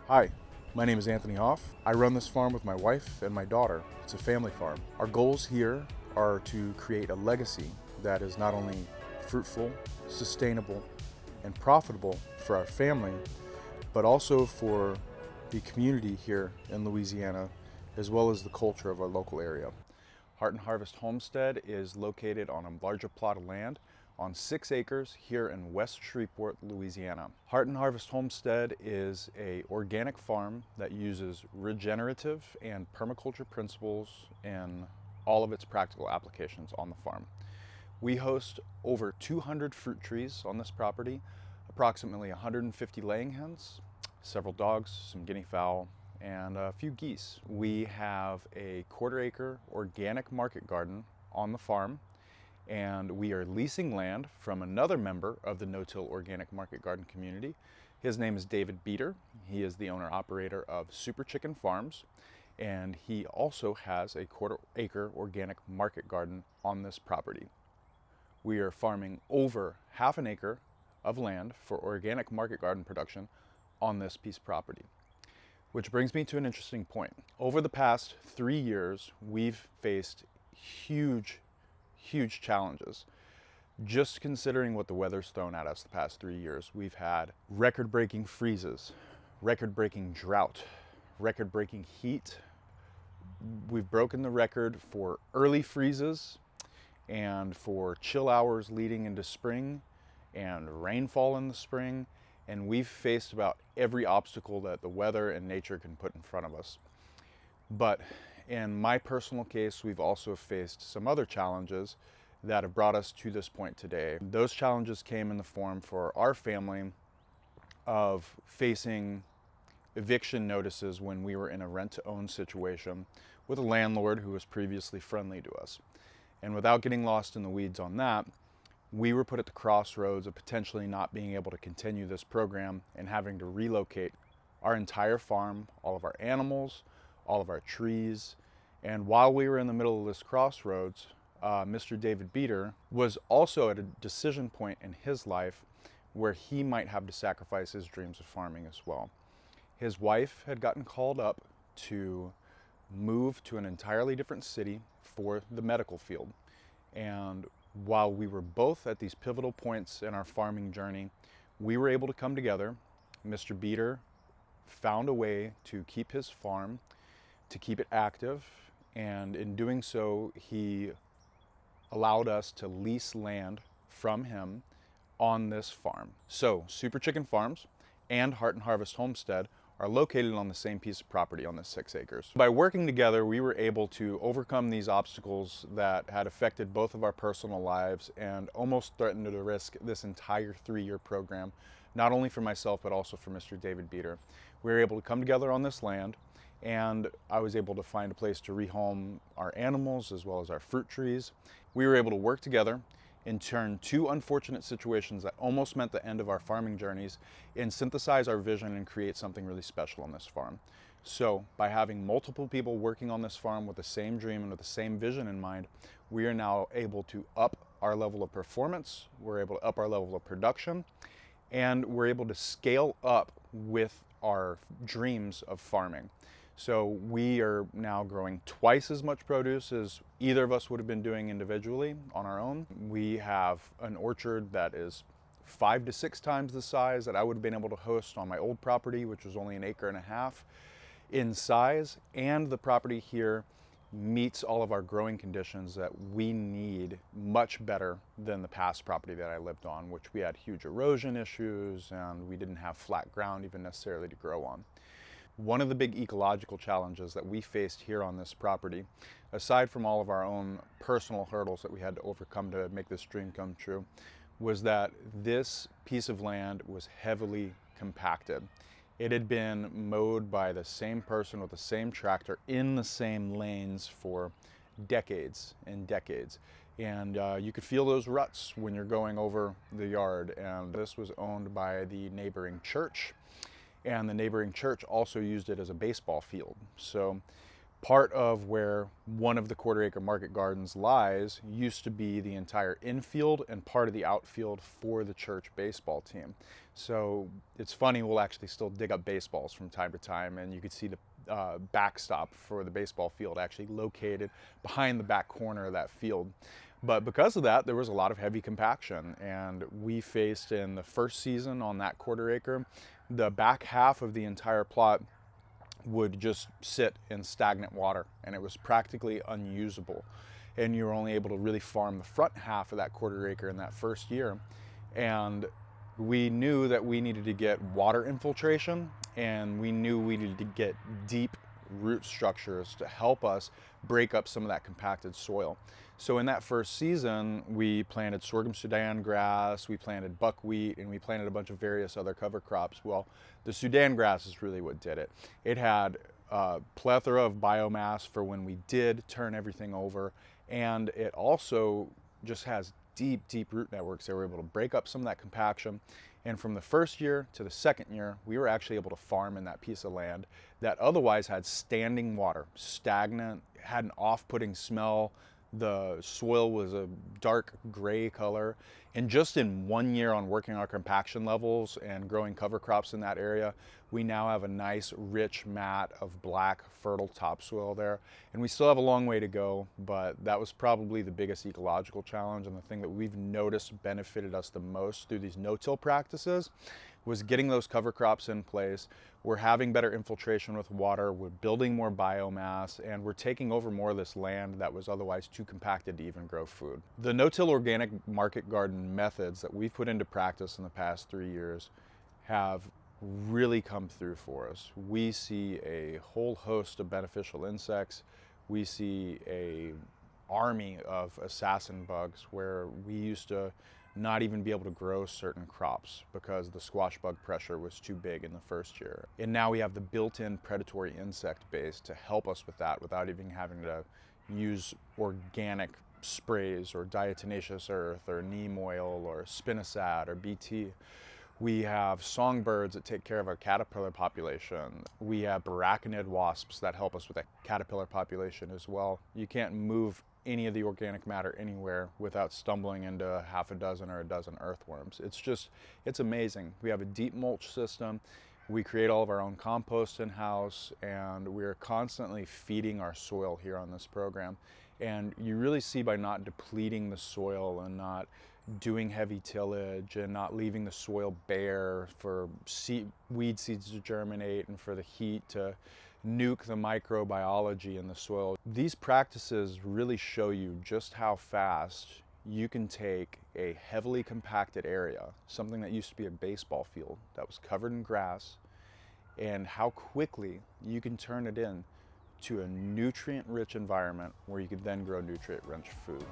Hi, my name is Anthony Hoff. I run this farm with my wife and my daughter. It's a family farm. Our goals here are to create a legacy that is not only fruitful, sustainable, and profitable for our family, but also for the community here in Louisiana, as well as the culture of our local area. Heart and Harvest Homestead is located on a larger plot of land on 6 acres here in West Shreveport, Louisiana. Heart and Harvest Homestead is an organic farm that uses regenerative and permaculture principles in all of its practical applications on the farm. We host over 200 fruit trees on this property, approximately 150 laying hens, several dogs, some guinea fowl, and a few geese. We have a 1/4 acre organic market garden on the farm, and we are leasing land from another member of the no-till organic market garden community. His name is David Beeter. He is the owner-operator of Super Chicken Farms, and he also has a 1/4 acre organic market garden on this property. We are farming over 1/2 acre of land for organic market garden production on this piece of property. Which brings me to an interesting point. Over the past 3 years, we've faced huge challenges. Just considering what the weather's thrown at us the past 3 years, we've had record-breaking freezes, record-breaking drought, record-breaking heat. We've broken the record for early freezes and for chill hours leading into spring and rainfall in the spring. And we've faced about every obstacle that the weather and nature can put in front of us. But in my personal case, we've also faced some other challenges that have brought us to this point today. Those challenges came in the form for our family of facing eviction notices when we were in a rent-to-own situation with a landlord who was previously friendly to us. And without getting lost in the weeds on that, we were put at the crossroads of potentially not being able to continue this program and having to relocate our entire farm, all of our animals, all of our trees. And while we were in the middle of this crossroads, Mr. David Beeter was also at a decision point in his life where he might have to sacrifice his dreams of farming as well. His wife had gotten called up to move to an entirely different city for the medical field. And while we were both at these pivotal points in our farming journey, we were able to come together. Mr. Beeter found a way to keep his farm, to keep it active, and in doing so, he allowed us to lease land from him on this farm. So, Super Chicken Farms and Heart and Harvest Homestead are located on the same piece of property on this 6 acres. By working together, we were able to overcome these obstacles that had affected both of our personal lives and almost threatened to risk this entire 3-year program, not only for myself, but also for Mr. David Beeter. We were able to come together on this land, and I was able to find a place to rehome our animals as well as our fruit trees. We were able to work together and turn 2 unfortunate situations that almost meant the end of our farming journeys and synthesize our vision and create something really special on this farm. So by having multiple people working on this farm with the same dream and with the same vision in mind, we are now able to up our level of performance, we're able to up our level of production, and we're able to scale up with our dreams of farming. So we are now growing twice as much produce as either of us would have been doing individually on our own. We have an orchard that is 5 to 6 times the size that I would have been able to host on my old property, which was only 1.5 acres in size. And the property here meets all of our growing conditions that we need much better than the past property that I lived on, which we had huge erosion issues and we didn't have flat ground even necessarily to grow on. One of the big ecological challenges that we faced here on this property, aside from all of our own personal hurdles that we had to overcome to make this dream come true, was that this piece of land was heavily compacted. It had been mowed by the same person with the same tractor in the same lanes for decades and decades. And you could feel those ruts when you're going over the yard. And this was owned by the neighboring church. And the neighboring church also used it as a baseball field. So Part of where one of the quarter-acre market gardens lies used to be the entire infield and part of the outfield for the church baseball team. So it's funny, we'll actually still dig up baseballs from time to time, and you can see the backstop for the baseball field actually located behind the back corner of that field. But because of that, there was a lot of heavy compaction, and we faced in the first season on that quarter-acre, the back half of the entire plot would just sit in stagnant water, and it was practically unusable. And you were only able to really farm the front half of that quarter-acre in that first year. And we knew that we needed to get water infiltration, and we knew we needed to get deep root structures to help us break up some of that compacted soil. So in that first season, we planted sorghum Sudan grass, we planted buckwheat, and we planted a bunch of various other cover crops. Well, the Sudan grass is really what did it. It had a plethora of biomass for when we did turn everything over, and it also just has deep root networks. They were able to break up some of that compaction. And from the first year to the second year, we were actually able to farm in that piece of land that otherwise had standing water, stagnant, had an off-putting smell. The soil was a dark gray color. And just in 1 year on working our compaction levels and growing cover crops in that area, we now have a nice rich mat of black fertile topsoil there. And we still have a long way to go, but that was probably the biggest ecological challenge, and the thing that we've noticed benefited us the most through these no-till practices was getting those cover crops in place. We're having better infiltration with water, we're building more biomass, and we're taking over more of this land that was otherwise too compacted to even grow food. The no-till organic market garden methods that we've put into practice in the past 3 years have really come through for us. We see a whole host of beneficial insects. We see a army of assassin bugs where we used to not even be able to grow certain crops because the squash bug pressure was too big in the first year. And now we have the built-in predatory insect base to help us with that without even having to use organic sprays or diatomaceous earth or neem oil or spinosad or BT. We have songbirds that take care of our caterpillar population. We have arachnid wasps that help us with that caterpillar population as well. You can't move any of the organic matter anywhere without stumbling into half a dozen or a dozen earthworms. It's amazing. We have a deep mulch system. We create all of our own compost in-house, and we're constantly feeding our soil here on this program. And you really see, by not depleting the soil and not doing heavy tillage and not leaving the soil bare for weed seeds to germinate and for the heat to nuke the microbiology in the soil. These practices really show you just how fast you can take a heavily compacted area, something that used to be a baseball field that was covered in grass, and how quickly you can turn it into a nutrient-rich environment where you could then grow nutrient-rich food.